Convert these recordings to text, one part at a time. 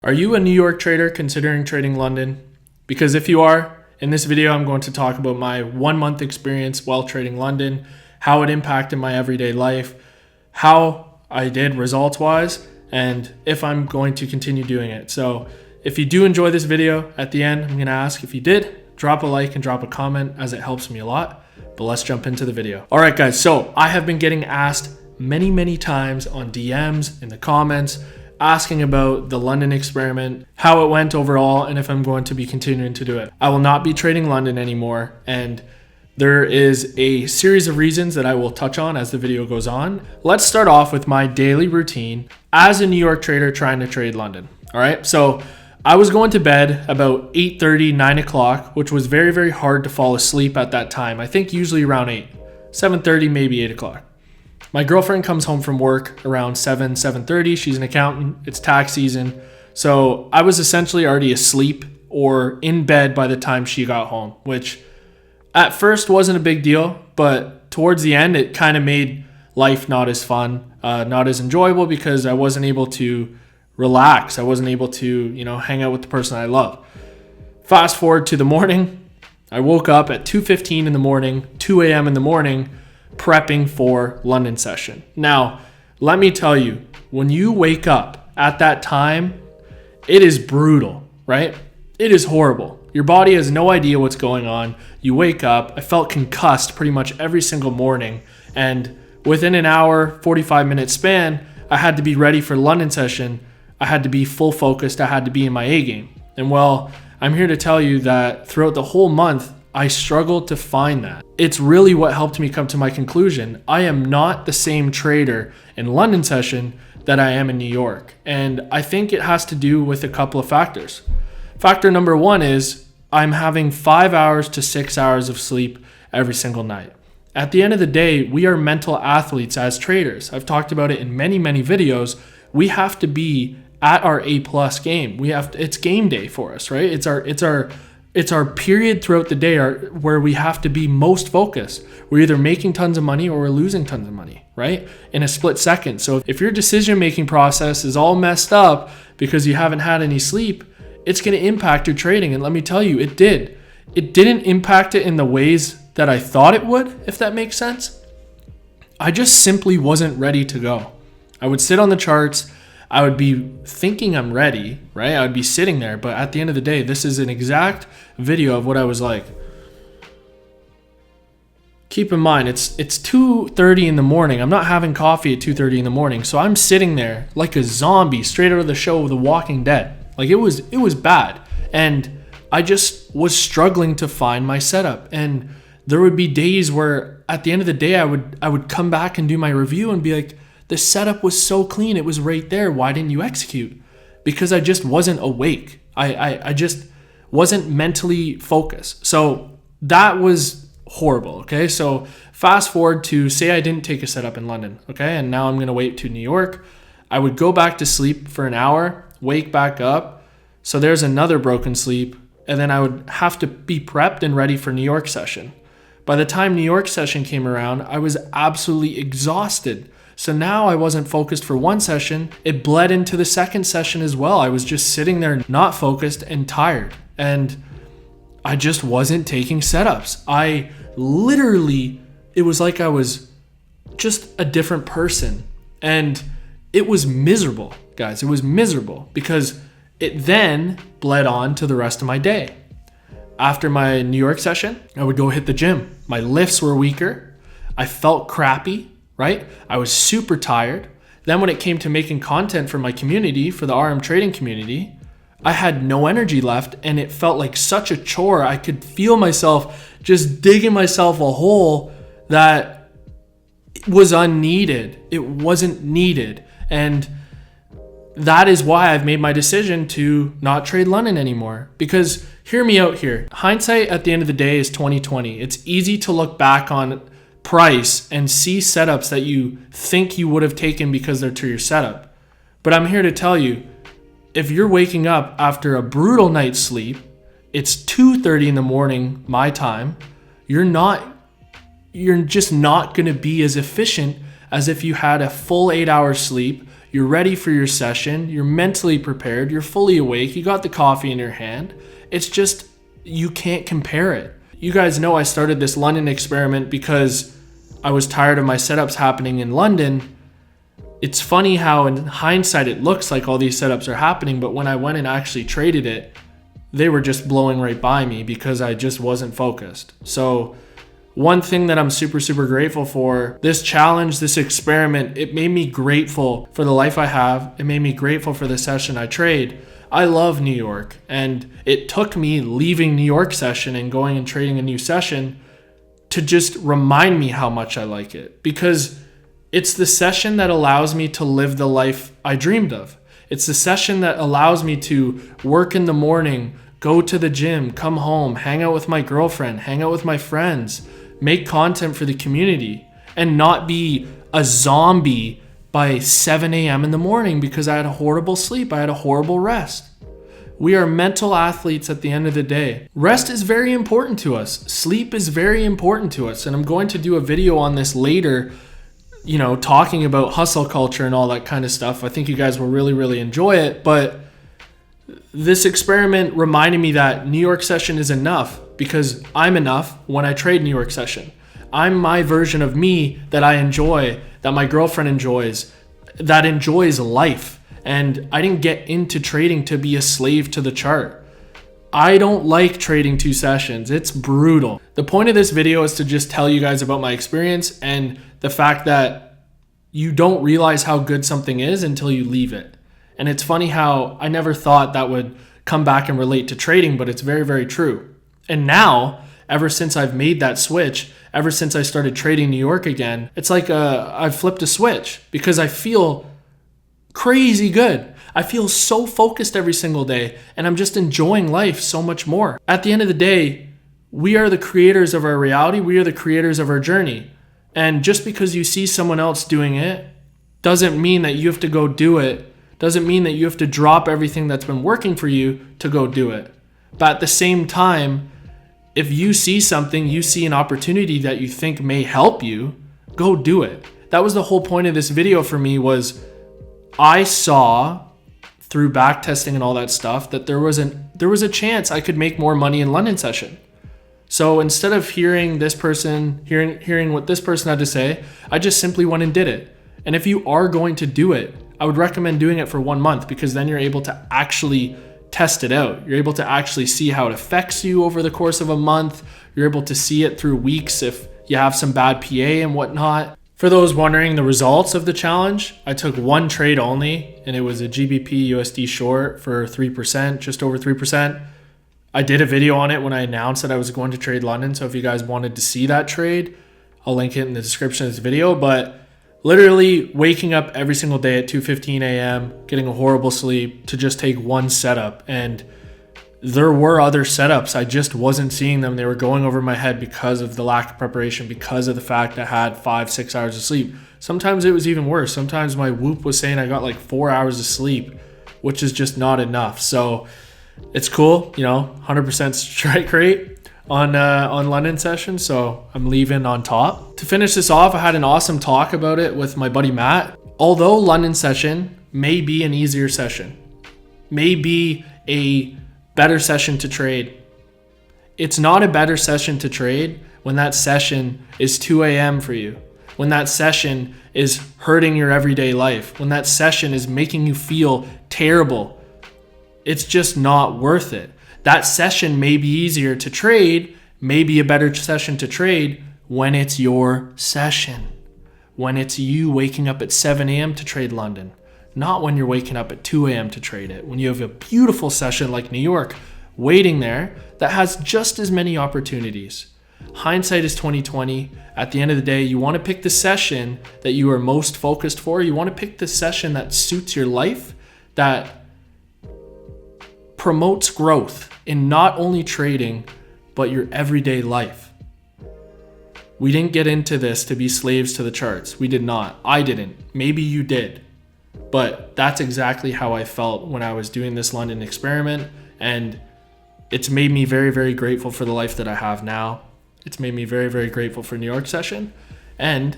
Are you a New York trader considering trading London? Because if you are, in this video I'm going to talk about my 1 month experience while trading London, how it impacted my everyday life, how I did results wise, and if I'm going to continue doing it. So if you do enjoy this video, at the end I'm going to ask if you did, drop a like and drop a comment as it helps me a lot. But let's jump into the video. All right guys, so I have been getting asked many times on DMs, in the comments, asking about the London experiment, how it went overall, and if I'm going to be continuing to do it. I will not be trading London anymore, and there is a series of reasons that I will touch on as the video goes on. Let's start off with my daily routine as a New York trader trying to trade London. All right, so I was going to bed about 8:30, 9 o'clock, which was very hard to fall asleep at that time. I think usually around 8, 7:30, maybe 8 o'clock. My girlfriend comes home from work around 7:30. She's an accountant. It's tax season. So I was essentially already asleep or in bed by the time she got home, which at first wasn't a big deal, but towards the end, it kind of made life not as fun, not as enjoyable because I wasn't able to relax. I wasn't able to, hang out with the person I love. Fast forward to the morning. I woke up at 2:15 in the morning, 2 a.m. in the morning, prepping for London session. Now, let me tell you, when you wake up at that time, it is brutal, right? It is horrible. Your body has no idea what's going on. You wake up. I felt concussed pretty much every single morning. And within an hour, 45-minute span, I had to be ready for London session. I had to be full focused. I had to be in my A game. And well, I'm here to tell you that throughout the whole month, I struggled to find that. It's really what helped me come to my conclusion. I am not the same trader in London session that I am in New York. And I think it has to do with a couple of factors. Factor number one is I'm having 5 hours to 6 hours of sleep every single night. At the end of the day, we are mental athletes as traders. I've talked about it in many videos. We have to be at our A+ game. It's game day for us, right? It's our period throughout the day where we have to be most focused. We're either making tons of money or we're losing tons of money, right? In a split second. So if your decision-making process is all messed up because you haven't had any sleep, it's going to impact your trading. And let me tell you, it did. It didn't impact it in the ways that I thought it would, if that makes sense. I just simply wasn't ready to go. I would sit on the charts. I would be thinking I'm ready, right? I would be sitting there, but at the end of the day, this is an exact video of what I was like. Keep in mind, it's 2:30 in the morning. I'm not having coffee at 2:30 in the morning, so I'm sitting there like a zombie straight out of the show The Walking Dead. Like it was bad, and I just was struggling to find my setup. And there would be days where at the end of the day, I would come back and do my review and be like, the setup was so clean. It was right there. Why didn't you execute? Because I just wasn't awake. I just wasn't mentally focused. So that was horrible. Okay. So fast forward to say I didn't take a setup in London. Okay. And now I'm going to wait to New York. I would go back to sleep for an hour, wake back up. So there's another broken sleep. And then I would have to be prepped and ready for New York session. By the time New York session came around, I was absolutely exhausted. So now I wasn't focused for one session. It bled into the second session as well. I was just sitting there not focused and tired. And I just wasn't taking setups. It was like I was just a different person. And it was miserable, guys. It was miserable because it then bled on to the rest of my day. After my New York session, I would go hit the gym. My lifts were weaker. I felt crappy. Right? I was super tired. Then when it came to making content for my community, for the RM trading community, I had no energy left and it felt like such a chore. I could feel myself just digging myself a hole that was unneeded. It wasn't needed. And that is why I've made my decision to not trade London anymore. Because hear me out here. Hindsight at the end of the day is 2020. It's easy to look back on price and see setups that you think you would have taken because they're to your setup. But I'm here to tell you, if you're waking up after a brutal night's sleep, it's 2:30 in the morning, my time, you're just not going to be as efficient as if you had a full 8 hours sleep. You're ready for your session. You're mentally prepared. You're fully awake. You got the coffee in your hand. It's just, you can't compare it. You guys know I started this London experiment because I was tired of my setups happening in London. It's funny how in hindsight it looks like all these setups are happening, but when I went and actually traded it, they were just blowing right by me because I just wasn't focused. So one thing that I'm super, super grateful for, this challenge, this experiment, it made me grateful for the life I have. It made me grateful for the session I trade. I love New York, and it took me leaving New York session and going and trading a new session to just remind me how much I like it, because it's the session that allows me to live the life I dreamed of. It's the session that allows me to work in the morning, go to the gym, come home, hang out with my girlfriend, hang out with my friends, make content for the community, and not be a zombie by 7 a.m. in the morning because I had a horrible sleep, I had a horrible rest. We are mental athletes at the end of the day. Rest is very important to us. Sleep is very important to us. And I'm going to do a video on this later, talking about hustle culture and all that kind of stuff. I think you guys will really, really enjoy it. But this experiment reminded me that New York session is enough because I'm enough when I trade New York session. I'm my version of me that I enjoy, that my girlfriend enjoys, that enjoys life. And I didn't get into trading to be a slave to the chart. I don't like trading 2 sessions. It's brutal. The point of this video is to just tell you guys about my experience and the fact that you don't realize how good something is until you leave it. And it's funny how I never thought that would come back and relate to trading, but it's very, very true. And now, ever since I've made that switch, ever since I started trading New York again, it's like I've flipped a switch because I feel crazy good. I feel so focused every single day, and I'm just enjoying life so much more. At the end of the day, we are the creators of our reality. We are the creators of our journey. And just because you see someone else doing it doesn't mean that you have to go do it. Doesn't mean that you have to drop everything that's been working for you to go do it. But at the same time, if you see something, you see an opportunity that you think may help you, go do it. That was the whole point of this video for me, was I saw through back testing and all that stuff that there was a chance I could make more money in London session. So instead of hearing what this person had to say, I just simply went and did it. And if you are going to do it, I would recommend doing it for 1 month, because then you're able to actually test it out. You're able to actually see how it affects you over the course of a month. You're able to see it through weeks if you have some bad PA and whatnot. For those wondering the results of the challenge, I took 1 trade only, and it was a GBP USD short for 3%, just over 3%. I did a video on it when I announced that I was going to trade London. So if you guys wanted to see that trade, I'll link it in the description of this video. But literally waking up every single day at 2:15 a.m., getting a horrible sleep to just take 1 setup. And there were other setups. I just wasn't seeing them. They were going over my head because of the lack of preparation, because of the fact I had 5-6 hours of sleep. Sometimes it was even worse. Sometimes my Whoop was saying I got like 4 hours of sleep, which is just not enough. So it's cool, 100% strike rate on London session. So I'm leaving on top. To finish this off, I had an awesome talk about it with my buddy Matt. Although London session may be an easier session, may be a better session to trade, it's not a better session to trade when that session is 2 a.m. for you, when that session is hurting your everyday life, when that session is making you feel terrible. It's just not worth it. That session may be easier to trade, may be a better session to trade when it's your session, when it's you waking up at 7 a.m. to trade London, not when you're waking up at 2 a.m. to trade it, when you have a beautiful session like New York waiting there that has just as many opportunities. Hindsight is 2020. At the end of the day, you want to pick the session that you are most focused for. You want to pick the session that suits your life, that promotes growth in not only trading, but your everyday life. We didn't get into this to be slaves to the charts. We did not. I didn't. Maybe you did. But that's exactly how I felt when I was doing this London experiment. And it's made me very, very grateful for the life that I have now. It's made me very, very grateful for New York session. And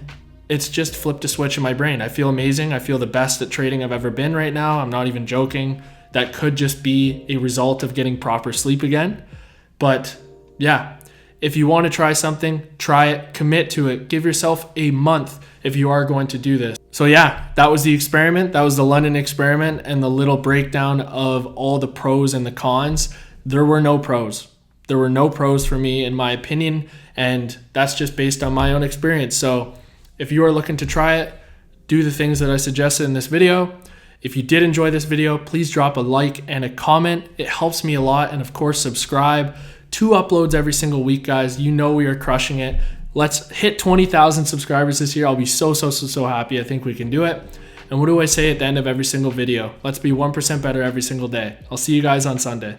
it's just flipped a switch in my brain. I feel amazing. I feel the best at trading I've ever been right now. I'm not even joking. That could just be a result of getting proper sleep again. But yeah, if you want to try something, try it, commit to it. Give yourself a month if you are going to do this. So yeah, that was the experiment. That was the London experiment and the little breakdown of all the pros and the cons. There were no pros. There were no pros for me, in my opinion, and that's just based on my own experience. So if you are looking to try it, do the things that I suggested in this video. If you did enjoy this video, please drop a like and a comment. It helps me a lot. And of course, subscribe. 2 uploads every single week, guys. You know we are crushing it. Let's hit 20,000 subscribers this year. I'll be so happy. I think we can do it. And what do I say at the end of every single video? Let's be 1% better every single day. I'll see you guys on Sunday.